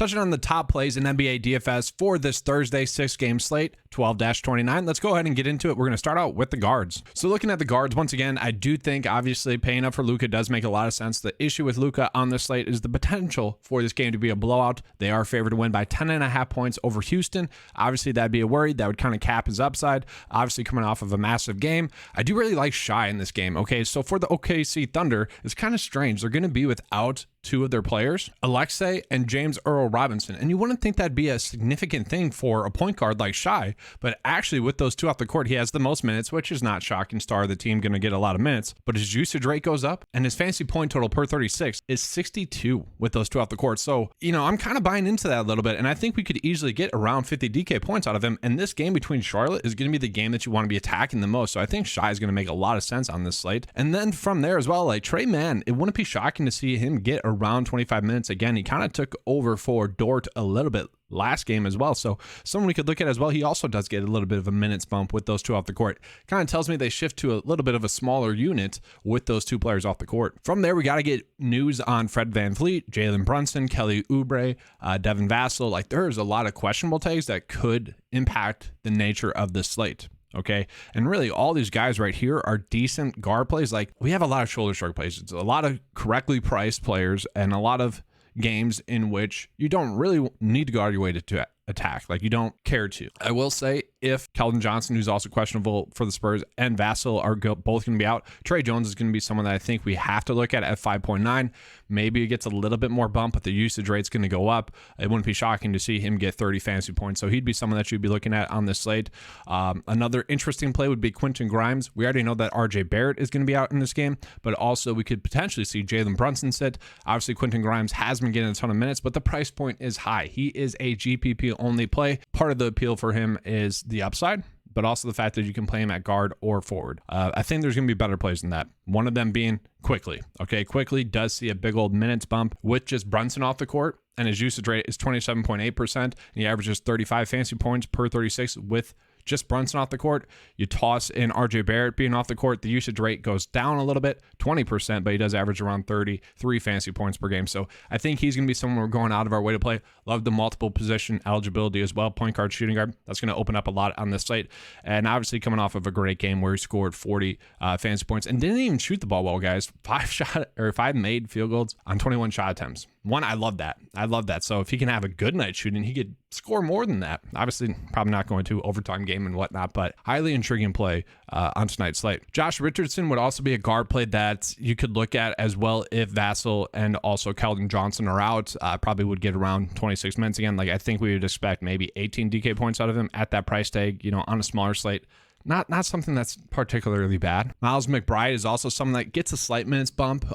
Touching on the top plays in NBA DFS for this Thursday 6-game slate, 12-29. Let's go ahead and get into it. We're going to start out with the guards. So looking at the guards, once again, I do think obviously paying up for Luka does make a lot of sense. The issue with Luka on this slate is the potential for this game to be a blowout. They are favored to win by 10.5 points over Houston. Obviously, that'd be a worry. That would kind of cap his upside. Obviously, coming off of a massive game. I do really like Shai in this game. Okay, so for the OKC Thunder, it's kind of strange. They're going to be without two of their players, Alexei and James Earl Robinson. And you wouldn't think that'd be a significant thing for a point guard like Shai, but actually with those two off the court, he has the most minutes, which is not shocking. Star of the team, going to get a lot of minutes, but his usage rate goes up and his fantasy point total per 36 is 62 with those two off the court. So, I'm kind of buying into that a little bit, and I think we could easily get around 50 DK points out of him. And this game between Charlotte is going to be the game that you want to be attacking the most. So I think Shai is going to make a lot of sense on this slate. And then from there as well, like Trey Mann, it wouldn't be shocking to see him get around 25 minutes. Again, he kind of took over for Dort a little bit last game as well. So someone we could look at as well. He also does get a little bit of a minutes bump with those two off the court. Kind of tells me they shift to a little bit of a smaller unit with those two players off the court. From there, we got to get news on Fred VanVleet, Jalen Brunson, Kelly Oubre, Devin Vassell. Like there's a lot of questionable tags that could impact the nature of this slate. Okay. And really all these guys right here are decent guard plays. Like we have a lot of shoulder stroke plays. It's a lot of correctly priced players and a lot of games in which you don't really need to go out of your way to attack. Like you don't care to. I will say if Keldon Johnson, who's also questionable for the Spurs, and Vassell are both going to be out, Trey Jones is going to be someone that I think we have to look at 5.9. Maybe it gets a little bit more bump, but the usage rate's going to go up. It wouldn't be shocking to see him get 30 fantasy points. So he'd be someone that you'd be looking at on this slate. Another interesting play would be Quentin Grimes. We already know that RJ Barrett is going to be out in this game, but also we could potentially see Jalen Brunson sit. Obviously, Quentin Grimes has been getting a ton of minutes, but the price point is high. He is a GPP only play. Part of the appeal for him is the upside, but also the fact that you can play him at guard or forward. I think there's going to be better plays than that. One of them being Quickly. Okay, Quickly does see a big old minutes bump with just Brunson off the court, and his usage rate is 27.8%, and he averages 35 fantasy points per 36 with just Brunson off the court. You toss in RJ Barrett being off the court, the usage rate goes down a little bit, 20%, but he does average around 33 fantasy points per game. So I think he's going to be someone we're going out of our way to play. Love the multiple position eligibility as well. Point guard, shooting guard. That's going to open up a lot on this slate. And obviously coming off of a great game where he scored 40 fantasy points and didn't even shoot the ball well, guys. 5 made field goals on 21 shot attempts. I love that. So if he can have a good night shooting, he could score more than that. Obviously, probably not going to overtime game and whatnot, but highly intriguing play on tonight's slate. Josh Richardson would also be a guard play that you could look at as well if Vassell and also Keldon Johnson are out. Probably would get around 26 minutes again. Like I think we would expect maybe 18 DK points out of him at that price tag, on a smaller slate. Not something that's particularly bad. Miles McBride is also someone that gets a slight minutes bump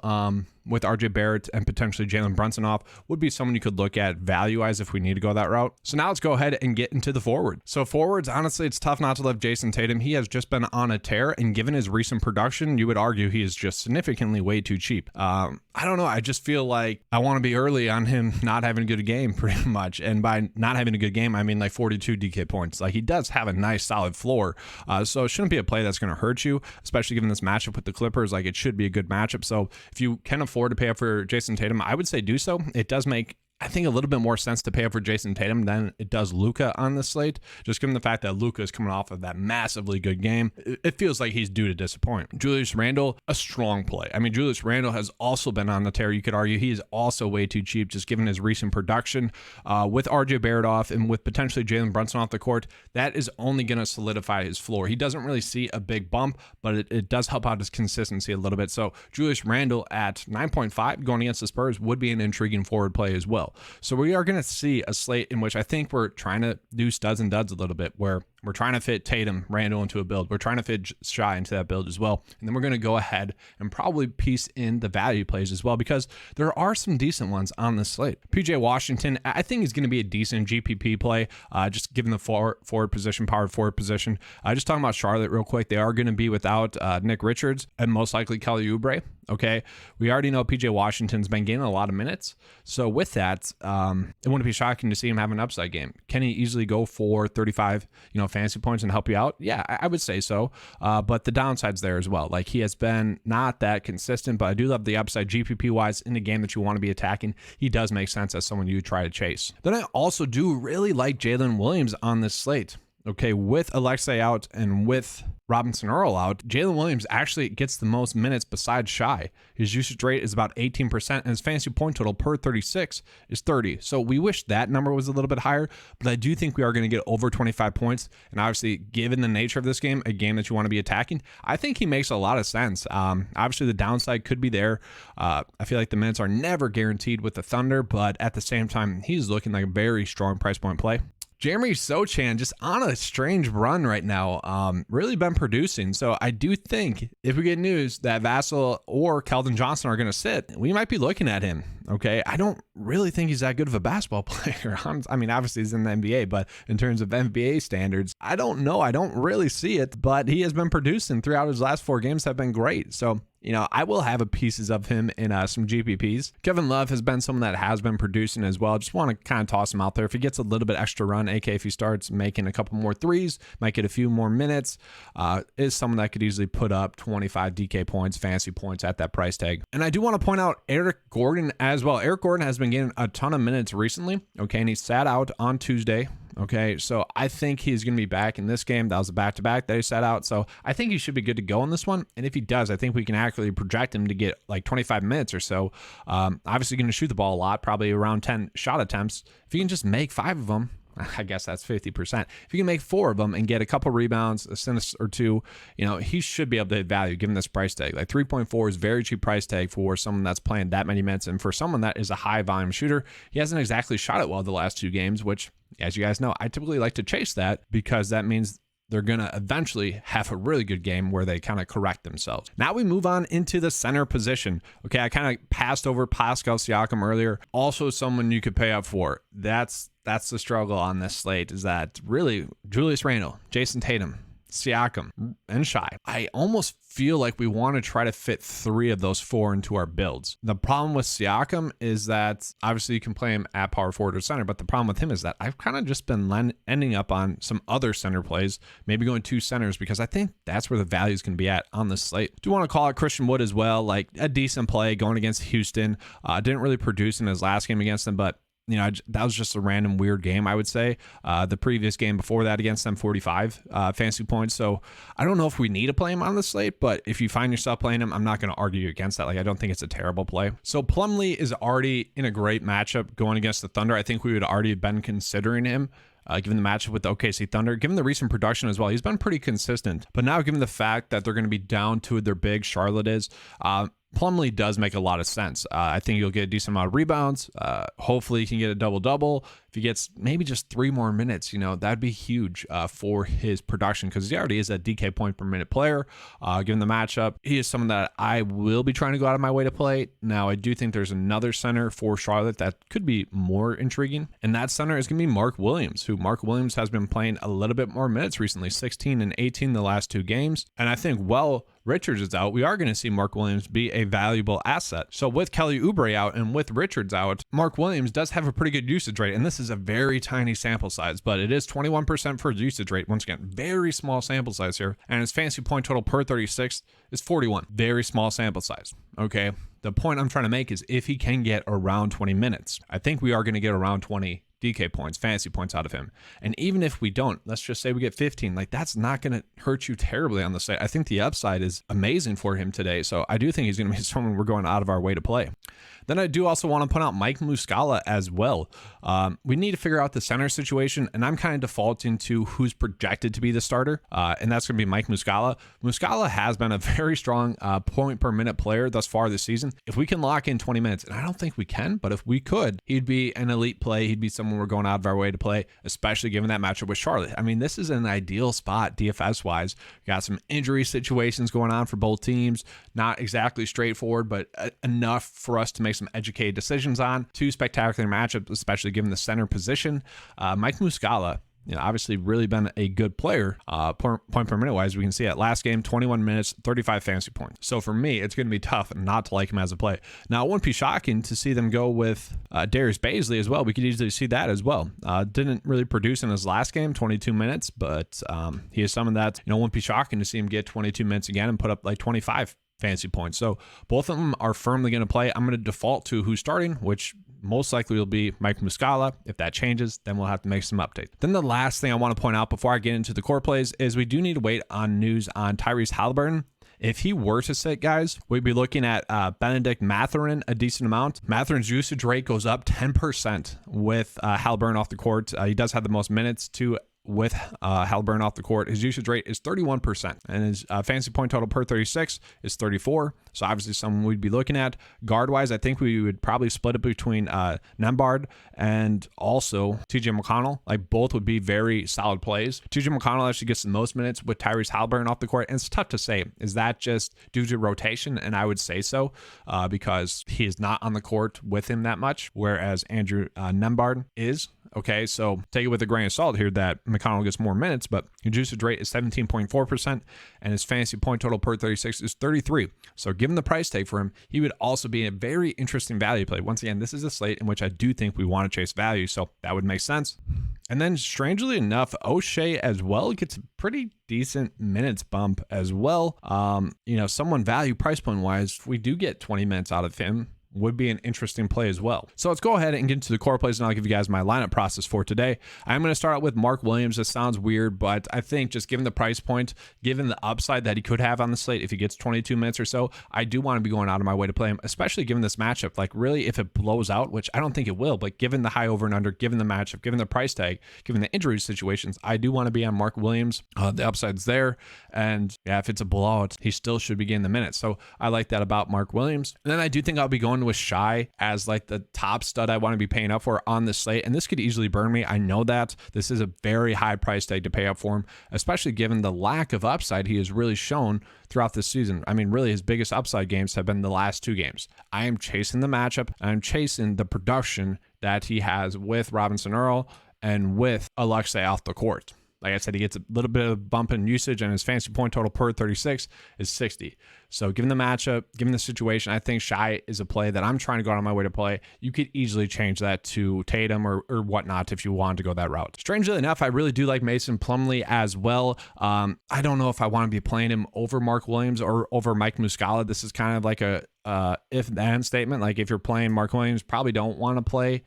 with RJ Barrett and potentially Jalen Brunson off. Would be someone you could look at value-wise if we need to go that route. So now let's go ahead and get into the forward. So forwards, honestly, it's tough not to love Jason Tatum. He has just been on a tear, and given his recent production, you would argue he is just significantly way too cheap. I don't know. I just feel like I want to be early on him not having a good game pretty much. And by not having a good game, I mean like 42 DK points. Like he does have a nice solid floor. So it shouldn't be a play that's going to hurt you, especially given this matchup with the Clippers. Like it should be a good matchup. So if you can afford to pay up for Jason Tatum, I would say do so. It does make, I think, a little bit more sense to pay up for Jason Tatum than it does Luka on the slate, just given the fact that Luka is coming off of that massively good game. It feels like he's due to disappoint. Julius Randle, a strong play. I mean, Julius Randle has also been on the tear. You could argue he is also way too cheap, just given his recent production. With RJ Barrett off and with potentially Jalen Brunson off the court, that is only going to solidify his floor. He doesn't really see a big bump, but it does help out his consistency a little bit. So Julius Randle at 9.5 going against the Spurs would be an intriguing forward play as well. So we are going to see a slate in which I think we're trying to do studs and duds a little bit, where we're trying to fit Tatum, Randall into a build. We're trying to fit Shai into that build as well. And then we're going to go ahead and probably piece in the value plays as well, because there are some decent ones on the slate. PJ Washington, I think he's going to be a decent GPP play, just given the forward position, power forward position. Just talking about Charlotte real quick, they are going to be without Nick Richards and most likely Kelly Oubre. Okay, we already know PJ Washington's been gaining a lot of minutes. So with that, it wouldn't be shocking to see him have an upside game. Can he easily go for 35, fantasy points and help you out? Yeah, I would say so. But the downside's there as well. Like, he has been not that consistent, but I do love the upside GPP wise in the game that you want to be attacking. He does make sense as someone you try to chase. Then I also do really like Jalen Williams on this slate. Okay, with Alexei out and with Robinson Earl out, Jalen Williams actually gets the most minutes besides Shai. His usage rate is about 18%, and his fantasy point total per 36 is 30. So we wish that number was a little bit higher, but I do think we are going to get over 25 points. And obviously, given the nature of this game, a game that you want to be attacking, I think he makes a lot of sense. Obviously, the downside could be there. I feel like the minutes are never guaranteed with the Thunder, but at the same time, he's looking like a very strong price point play. Jeremy Sochan just on a strange run right now, really been producing. So I do think if we get news that Vassell or Keldon Johnson are going to sit, we might be looking at him. Okay, I don't really think he's that good of a basketball player. I mean, obviously he's in the NBA, but in terms of NBA standards, I don't know. I don't really see it, but he has been producing throughout his last 4 games have been great. So, you know, I will have pieces of him in some GPPs. Kevin Love has been someone that has been producing as well. Just want to kind of toss him out there. If he gets a little bit extra run, aka if he starts making a couple more threes, might get a few more minutes, is someone that could easily put up 25 DK points, fantasy points at that price tag. And I do want to point out Eric Gordon as well. Eric Gordon has been getting a ton of minutes recently. Okay, and he sat out on Tuesday. Okay, so I think he's going to be back in this game. That was a back-to-back that he sat out. So I think he should be good to go in this one. And if he does, I think we can actually project him to get like 25 minutes or so. Obviously going to shoot the ball a lot, probably around 10 shot attempts. If you can just make 5 of them, I guess that's 50%. If you can make 4 of them and get a couple rebounds, assist or 2, you know, he should be able to hit value given this price tag. Like 3.4 is very cheap price tag for someone that's playing that many minutes. And for someone that is a high volume shooter, he hasn't exactly shot it well the last 2 games, which, as you guys know, I typically like to chase that because that means they're going to eventually have a really good game where they kind of correct themselves. Now we move on into the center position. Okay, I kind of passed over Pascal Siakam earlier. Also someone you could pay up for. That's the struggle on this slate, is that really Julius Randle, Jason Tatum, Siakam, and Shai. I almost feel like we want to try to fit 3 of those 4 into our builds. The problem with Siakam is that obviously you can play him at power forward or center, but the problem with him is that I've kind of just been ending up on some other center plays, maybe going 2 centers, because I think that's where the value is going to be at on this slate. Do want to call out Christian Wood as well, like a decent play going against Houston. Didn't really produce in his last game against them, but you know, that was just a random weird game, I would say. The previous game before that against them, 45 fantasy points. So I don't know if we need to play him on the slate, but if you find yourself playing him, I'm not going to argue against that. Like, I don't think it's a terrible play. So Plumlee is already in a great matchup going against the Thunder. I think we would already have been considering him. Given the matchup with the OKC Thunder, given the recent production as well, he's been pretty consistent. But now given the fact that they're going to be down to their big, Charlotte is, Plumlee does make a lot of sense. I think you'll get a decent amount of rebounds. Hopefully he can get a double-double. If he gets maybe just 3 more minutes, you know, that'd be huge for his production, because he already is a DK point per minute player. Given the matchup, he is someone that I will be trying to go out of my way to play. Now, I do think there's another center for Charlotte that could be more intriguing, and that center is going to be Mark Williams, who Mark Williams has been playing a little bit more minutes recently, 16 and 18 the last 2 games. And I think, Richards is out, we are going to see Mark Williams be a valuable asset. So with Kelly Oubre out and with Richards out, Mark Williams does have a pretty good usage rate. And this is a very tiny sample size, but it is 21% for his usage rate. Once again, very small sample size here. And his fantasy point total per 36 is 41. Very small sample size. Okay. The point I'm trying to make is if he can get around 20 minutes, I think we are going to get around 20 DK points, fantasy points out of him. And even if we don't, let's just say we get 15, like that's not going to hurt you terribly on the site. I think the upside is amazing for him today. So I do think he's going to be someone we're going out of our way to play. Then I do also want to point out Mike Muscala as well. We need to figure out the center situation, and I'm kind of defaulting to who's projected to be the starter, and that's going to be Mike Muscala. Muscala has been a very strong point per minute player thus far this season. If we can lock in 20 minutes, and I don't think we can, but if we could, he'd be an elite play. He'd be someone we're going out of our way to play, especially given that matchup with Charlotte. I mean, this is an ideal spot DFS-wise. Got some injury situations going on for both teams. Not exactly straightforward, but enough for us to make some educated decisions on. 2 spectacular matchups, especially given the center position. Mike Muscala obviously really been a good player point per minute wise. We can see at last game, 21 minutes, 35 fantasy points. So for me, it's going to be tough not to like him as a play. Now, it wouldn't be shocking to see them go with Darius Baisley as well. We could easily see that as well. Didn't really produce in his last game, 22 minutes, but he is someone that, wouldn't be shocking to see him get 22 minutes again and put up like 25 fantasy points. So both of them are firmly going to play. I'm going to default to who's starting, which most likely will be Mike Muscala. If that changes, then we'll have to make some updates. Then the last thing I want to point out before I get into the core plays is we do need to wait on news on Tyrese Halliburton. If he were to sit, guys, we'd be looking at Benedict Mathurin a decent amount. Mathurin's usage rate goes up 10% with Halliburton off the court. He does have the most minutes too. With Halliburton off the court, his usage rate is 31%, and his fantasy point total per 36 is 34. So obviously someone we'd be looking at. Guard-wise, I think we would probably split it between Nembhard and also TJ McConnell. Like, both would be very solid plays. TJ McConnell actually gets the most minutes with Tyrese Halliburton off the court, and it's tough to say. Is that just due to rotation? And I would say so because he is not on the court with him that much, whereas Andrew Nembhard is. Okay, so take it with a grain of salt here that McConnell gets more minutes, but his usage rate is 17.4%, and his fantasy point total per 36 is 33. So given the price tag for him, he would also be a very interesting value play. Once again, this is a slate in which I do think we want to chase value, so that would make sense. And then strangely enough, O'Shea as well gets a pretty decent minutes bump as well. Someone value price point wise, if we do get 20 minutes out of him, would be an interesting play as well. So let's go ahead and get into the core plays, and I'll give you guys my lineup process for today. I'm going to start out with Mark Williams. This sounds weird, but I think just given the price point, given the upside that he could have on the slate if he gets 22 minutes or so, I do want to be going out of my way to play him, especially given this matchup. Like, really, if it blows out, which I don't think it will, but given the high over and under, given the matchup, given the price tag, given the injury situations, I do want to be on Mark Williams. The upside's there, and yeah, if it's a blowout, he still should be getting the minutes. So I like that about Mark Williams. And then I do think I'll be going with Shy as like the top stud I want to be paying up for on this slate, and this could easily burn me. I know that this is a very high price tag to pay up for him, especially given the lack of upside he has really shown throughout this season. I mean, really, his biggest upside games have been the last two games. I am chasing the matchup, and I'm chasing the production that he has with Robinson Earl and with Alexei off the court. Like I said, he gets a little bit of a bump in usage, and his fantasy point total per 36 is 60. So given the matchup, given the situation, I think Shy is a play that I'm trying to go out of my way to play. You could easily change that to Tatum or whatnot if you wanted to go that route. Strangely enough, I really do like Mason Plumlee as well. I don't know if I want to be playing him over Mark Williams or over Mike Muscala. This is kind of like a if-then statement. Like, if you're playing Mark Williams, probably don't want to play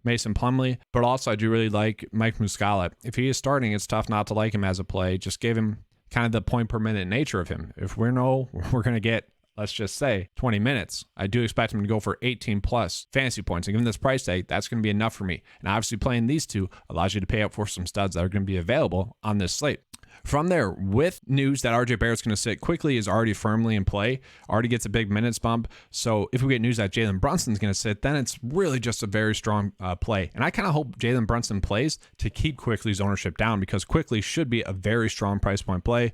Mason Plumlee. But also, I do really like Mike Muscala. If he is starting, it's tough not to like him as a play. Just give him kind of the point per minute nature of him. If we're going to get, let's just say, 20 minutes, I do expect him to go for 18 plus fantasy points. And given this price tag, that's going to be enough for me. And obviously playing these two allows you to pay up for some studs that are going to be available on this slate. From there, with news that RJ Barrett's going to sit quickly, is already firmly in play, already gets a big minutes bump. So if we get news that Jalen Brunson's going to sit, then it's really just a very strong play. And I kind of hope Jalen Brunson plays to keep Quickly's ownership down, because Quickly should be a very strong price point play.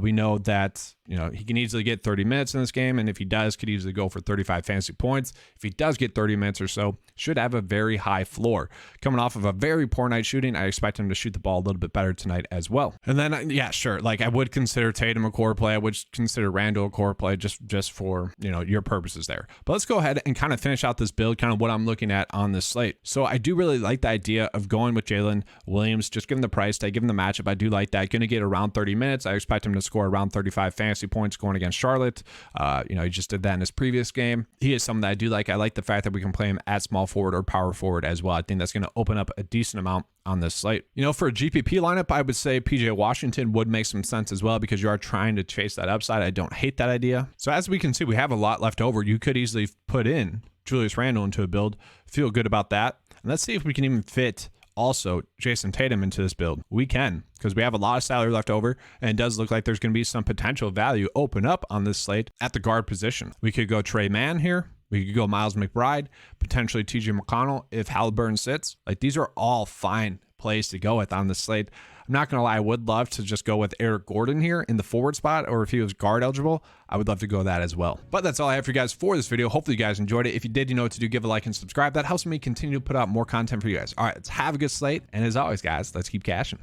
We know that he can easily get 30 minutes in this game, and if he does, could easily go for 35 fantasy points. If he does get 30 minutes or so, should have a very high floor. Coming off of a very poor night shooting, I expect him to shoot the ball a little bit better tonight as well. And then, yeah, sure, like, I would consider Tatum a core play. I would consider Randall a core play just for, your purposes there. But let's go ahead and kind of finish out this build, kind of what I'm looking at on this slate. So I do really like the idea of going with Jalen Williams, just given the price tag, given the matchup. I do like that. Going to get around 30 minutes. I expect him to score around 35 fantasy points going against Charlotte. He just did that in his previous game. He is someone that I do like. I like the fact that we can play him at small forward or power forward as well. I think that's going to open up a decent amount on this slate. For a GPP lineup, I would say PJ Washington would make some sense as well, because you are trying to chase that upside. I don't hate that idea. So as we can see, we have a lot left over. You could easily put in Julius Randle into a build. Feel good about that. And let's see if we can even fit also Jason Tatum into this build. We can, because we have a lot of salary left over, and it does look like there's going to be some potential value open up on this slate at the guard position. We could go Trey Mann here. We could go Miles McBride, potentially TJ McConnell if Halliburton sits. Like, these are all fine plays to go with on the slate. I'm not going to lie, I would love to just go with Eric Gordon here in the forward spot, or if he was guard eligible, I would love to go that as well. But that's all I have for you guys for this video. Hopefully you guys enjoyed it. If you did, you know what to do. Give a like and subscribe. That helps me continue to put out more content for you guys. All right, let's have a good slate. And as always, guys, let's keep cashing.